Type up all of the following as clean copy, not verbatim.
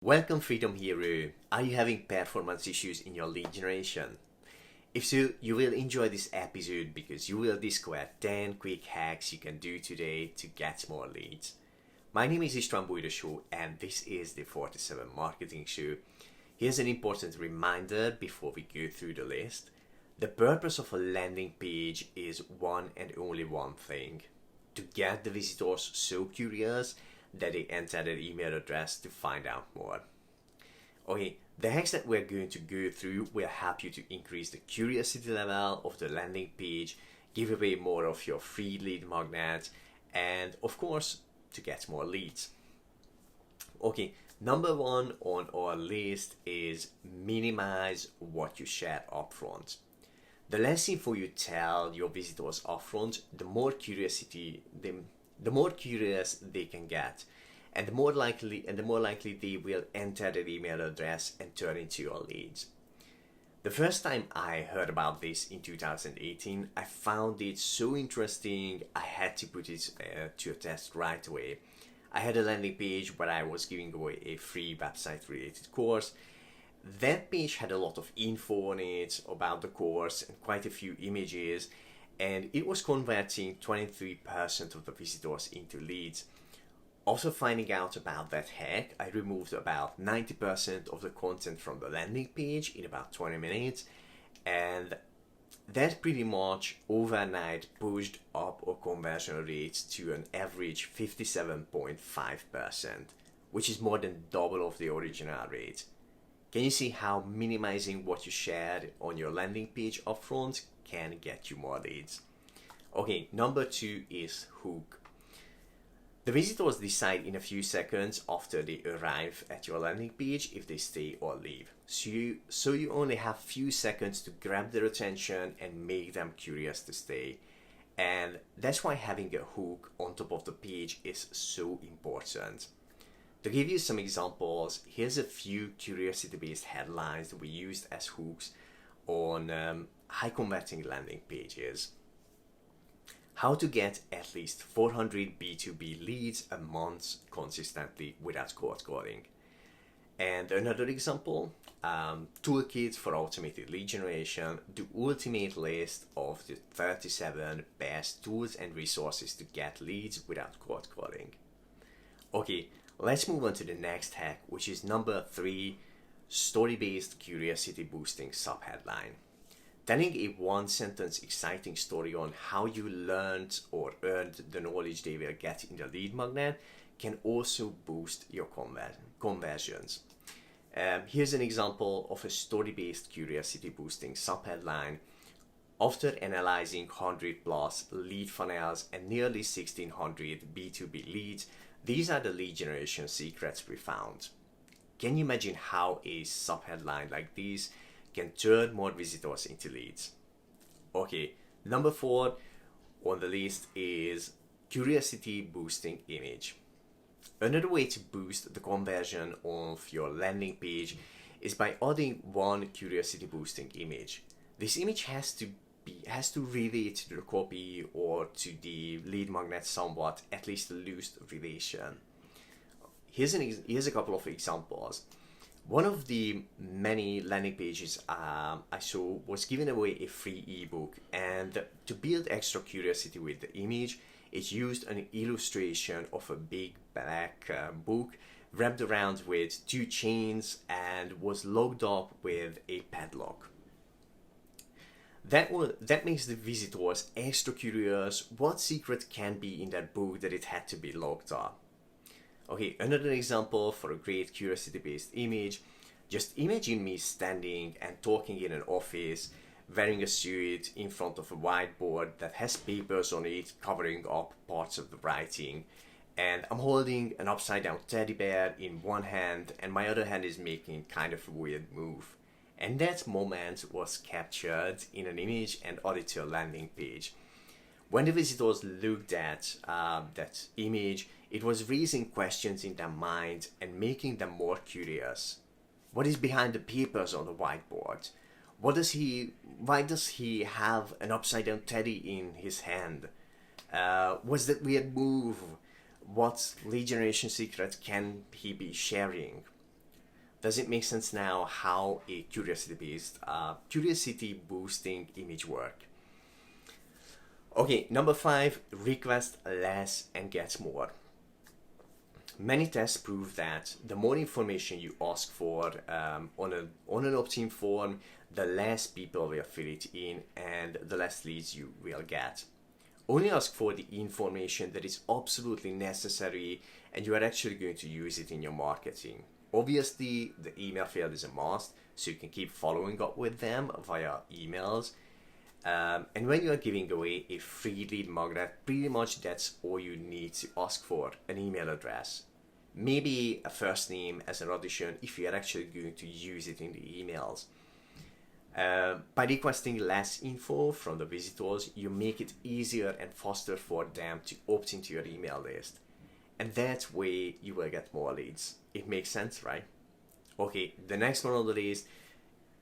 Welcome Freedom Hero. Are you having performance issues in your lead generation? If so, you will enjoy this episode because you will discover 10 quick hacks you can do today to get more leads. My name is István Bújdosó and this is the 47 Marketing Show. Here's an important reminder before we go through the list. The purpose of a landing page is one and only one thing: to get the visitors so curious that they enter their email address to find out more. Okay, the hacks that we're going to go through will help you to increase the curiosity level of the landing page, give away more of your free lead magnet, and of course, to get more leads. Okay, number one on our list is minimize what you share upfront. The less info you tell your visitors upfront, the more curious they can get, and the more likely they will enter their email address and turn into your leads. The first time I heard about this in 2018, I found it so interesting I had to put it to a test right away. I had a landing page where I was giving away a free website related course. That page had a lot of info on it about the course and quite a few images, and it was converting 23% of the visitors into leads. After finding out about that hack, I removed about 90% of the content from the landing page in about 20 minutes, and that pretty much overnight pushed up our conversion rate to an average 57.5%, which is more than double of the original rate. Can you see how minimizing what you shared on your landing page upfront can get you more leads? Okay, number two is hook. The visitors decide in a few seconds after they arrive at your landing page if they stay or leave. So you only have few seconds to grab their attention and make them curious to stay. And that's why having a hook on top of the page is so important. To give you some examples, here's a few curiosity-based headlines that we used as hooks on high-converting landing pages. How to get at least 400 B2B leads a month consistently without cold calling. And another example, toolkit for automated lead generation, the ultimate list of the 37 best tools and resources to get leads without cold calling. Okay, let's move on to the next hack, which is number 3, story-based curiosity boosting subheadline. Telling a one-sentence exciting story on how you learned or earned the knowledge they will get in the lead magnet can also boost your conversions. Here's an example of a story-based curiosity boosting subheadline. After analyzing 100 plus lead funnels and nearly 1600 B2B leads, these are the lead generation secrets we found. Can you imagine how a subheadline like this can turn more visitors into leads? Okay, number 4 on the list is curiosity boosting image. Another way to boost the conversion of your landing page is by adding one curiosity boosting image. This image has to relate to the copy or to the lead magnet somewhat, at least a loose relation. Here's a couple of examples. One of the many landing pages I saw was giving away a free ebook, and to build extra curiosity with the image, it used an illustration of a big black book wrapped around with 2 chains and was locked up with a padlock. That makes the visitors extra curious what secret can be in that book that it had to be locked up. Okay, another example for a great curiosity-based image. Just imagine me standing and talking in an office, wearing a suit in front of a whiteboard that has papers on it covering up parts of the writing. And I'm holding an upside-down teddy bear in one hand and my other hand is making kind of a weird move. And that moment was captured in an image and added to a landing page. When the visitors looked at that image, it was raising questions in their mind and making them more curious. What is behind the papers on the whiteboard? Why does he have an upside down teddy in his hand? What's that weird move? What lead generation secret can he be sharing? Does it make sense now how a curiosity boosting image work? Okay, number 5, request less and get more. Many tests prove that the more information you ask for on an opt-in form, the less people will fill it in and the less leads you will get. Only ask for the information that is absolutely necessary and you are actually going to use it in your marketing. Obviously, the email field is a must, so you can keep following up with them via emails. And when you are giving away a free lead magnet, pretty much that's all you need to ask for, an email address. Maybe a first name as an addition if you are actually going to use it in the emails. By requesting less info from the visitors, you make it easier and faster for them to opt into your email list. And that way you will get more leads. It makes sense, right? Okay, the next one on the list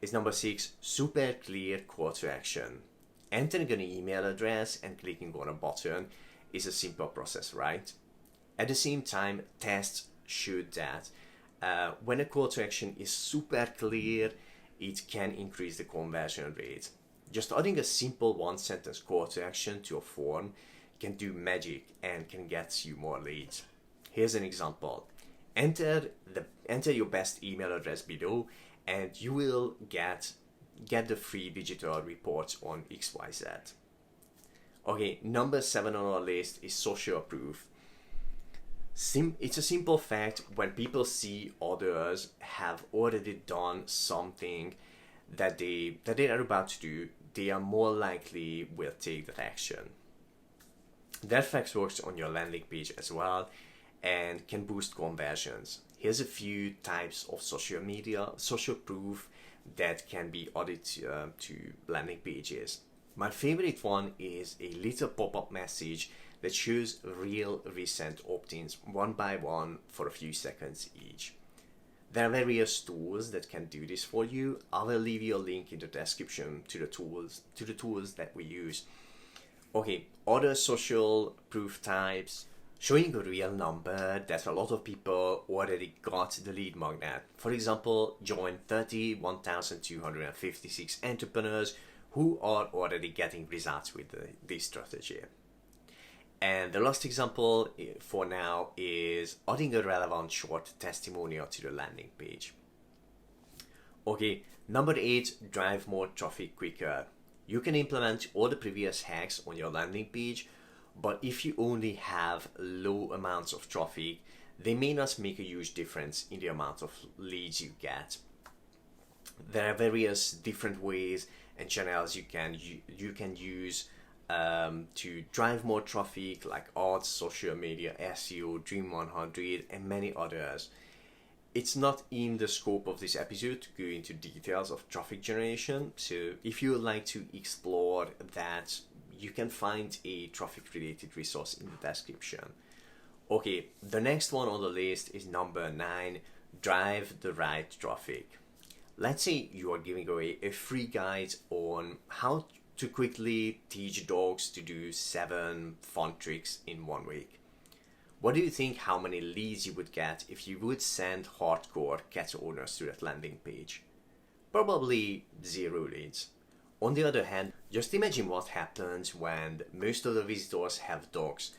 is number 6, super clear call to action. Entering an email address and clicking on a button is a simple process, right? At the same time, tests show that when a call to action is super clear, it can increase the conversion rate. Just adding a simple one-sentence call to action to a form can do magic and can get you more leads. Here's an example. Enter your best email address below and you will get the free digital reports on XYZ. Okay, number 7 on our list is social proof. It's a simple fact, when people see others have already done something that they are about to do, they are more likely will take that action. That fact works on your landing page as well and can boost conversions. Here's a few types of social proof that can be added to landing pages. My favorite one is a little pop-up message that shows real recent opt-ins one by one for a few seconds each. There are various tools that can do this for you. I will leave you a link in the description to the tools that we use. Okay, other social proof types. Showing a real number that a lot of people already got the lead magnet. For example, join 31,256 entrepreneurs who are already getting results with this strategy. And the last example for now is adding a relevant short testimonial to the landing page. Okay, number 8, drive more traffic quicker. You can implement all the previous hacks on your landing page, but if you only have low amounts of traffic, they may not make a huge difference in the amount of leads you get. There are various different ways and channels you can use to drive more traffic, like ads, social media, SEO, Dream 100, and many others. It's not in the scope of this episode to go into details of traffic generation, so if you would like to explore that, you can find a traffic related resource in the description. Okay, the next one on the list is number 9, drive the right traffic. Let's say you are giving away a free guide on how to quickly teach dogs to do 7 fun tricks in 1 week. What do you think how many leads you would get if you would send hardcore cat owners to that landing page? Probably 0 leads. On the other hand, just imagine what happens when most of the visitors have dogs.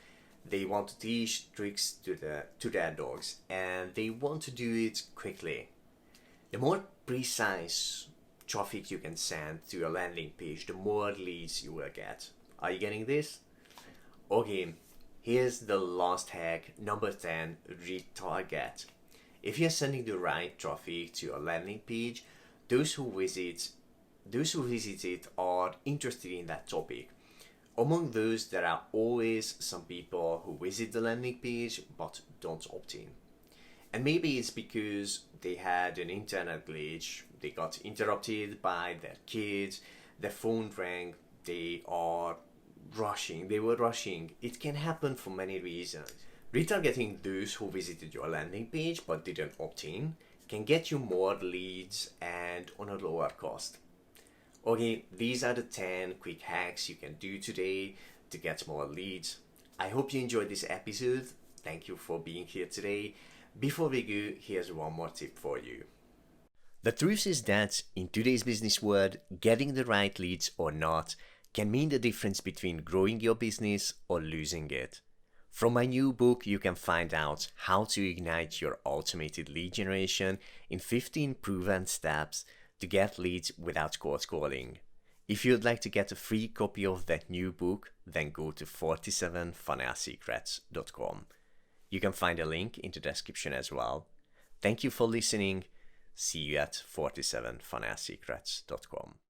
They want to teach tricks to their dogs and they want to do it quickly. The more precise traffic you can send to your landing page, the more leads you will get. Are you getting this? Okay, here's the last hack, number 10, retarget. If you're sending the right traffic to your landing page, those who visit it are interested in that topic. Among those, there are always some people who visit the landing page but don't opt in. And maybe it's because they had an internet glitch, they got interrupted by their kids, their phone rang, they were rushing. It can happen for many reasons. Retargeting those who visited your landing page but didn't opt in can get you more leads and on a lower cost. Okay, these are the 10 quick hacks you can do today to get more leads. I hope you enjoyed this episode. Thank you for being here today. Before we go, here's one more tip for you. The truth is that in today's business world, getting the right leads or not can mean the difference between growing your business or losing it. From my new book, you can find out how to ignite your automated lead generation in 15 proven steps to get leads without cold calling. If you'd like to get a free copy of that new book, then go to 47funnelsecrets.com. You can find a link in the description as well. Thank you for listening. See you at 47funnelsecrets.com.